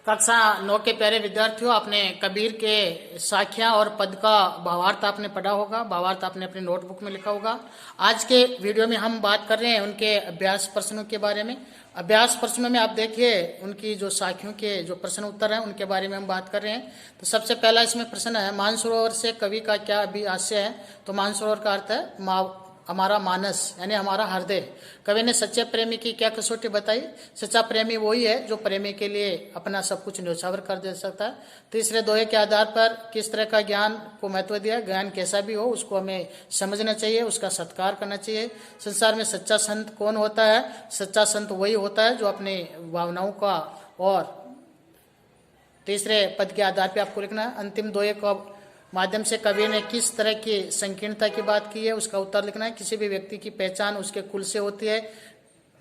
कक्षा 9 के प्यारे विद्यार्थियों, आपने कबीर के साखियां और पद का भावार्थ आपने पढ़ा होगा, भावार्थ आपने अपनी नोटबुक में लिखा होगा। आज के वीडियो में हम बात कर रहे हैं उनके अभ्यास प्रश्नों के बारे में। अभ्यास प्रश्नों में आप देखिए उनकी जो साखियों के जो प्रश्न उत्तर हैं उनके बारे में हम बात कर रहे हैं। तो सबसे पहला इसमें प्रश्न है, मानसरोवर से कवि का क्या अभिभाष्य है। तो मानसरोवर का अर्थ है हमारा मानस यानी हमारा हृदय। कवि ने सच्चे प्रेमी की क्या कसौटी बताई। सच्चा प्रेमी वही है जो प्रेमी के लिए अपना सब कुछ न्यौछावर कर दे सकता है। तीसरे दोहे के आधार पर किस तरह का ज्ञान को महत्व दिया। ज्ञान कैसा भी हो उसको हमें समझना चाहिए, उसका सत्कार करना चाहिए। संसार में सच्चा संत कौन होता है। सच्चा संत वही होता है जो अपनी भावनाओं का और तीसरे पद के आधार पर आपको लिखना है। अंतिम दोहे का माध्यम से कवि ने किस तरह की संकीर्णता की बात की है उसका उत्तर लिखना है। किसी भी व्यक्ति की पहचान उसके कुल से होती है,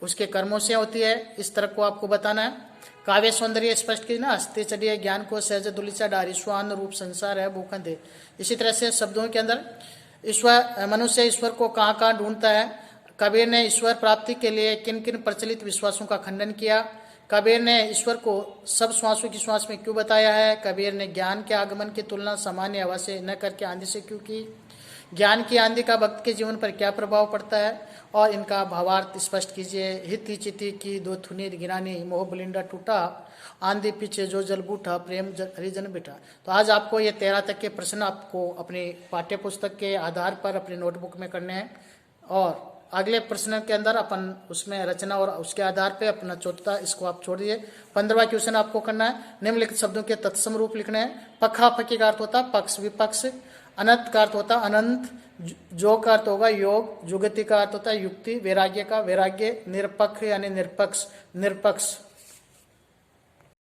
उसके कर्मों से होती है, इस तरह को आपको बताना है। काव्य सौंदर्य स्पष्ट की ना, हस्ती चढ़िए ज्ञान को सहज दुलिचा डारी, स्वान रूप संसार है भूखंड है। इसी तरह से शब्दों के अंदर मनुष्य ईश्वर को कहाँ कहाँ ढूंढता है। कबीर ने ईश्वर प्राप्ति के लिए किन किन प्रचलित विश्वासों का खंडन किया। कबीर ने ईश्वर को सब श्वासों की श्वास में क्यों बताया है। कबीर ने ज्ञान के आगमन की तुलना सामान्य हवा से न करके आंधी से क्यों की। ज्ञान की आंधी का भक्त के जीवन पर क्या प्रभाव पड़ता है और इनका भावार्थ स्पष्ट कीजिए। हित चिति की दो थुनी गिरानी, मोह बुलिंडा टूटा, आंधी पीछे जो जल बूठा, प्रेम हरिजन बिठा। तो आज आपको ये 13 तक के प्रश्न आपको अपनी पाठ्य पुस्तक के आधार पर अपनी नोटबुक में करने हैं और अगले प्रश्न के अंदर अपन उसमें रचना और उसके आधार पे अपना चौथा इसको आप छोड़ दिए। 15वां क्वेश्चन आपको करना है। निम्नलिखित शब्दों के तत्सम रूप लिखने हैं। पखा पकी का अर्थ होता है पक्ष विपक्ष, अनंत का अर्थ होता है अनंत, जो का अर्थ होगा योग, जुगति का अर्थ होता है युक्ति, वैराग्य का वैराग्य, निरपक्ष यानी निरपक्ष निरपक्ष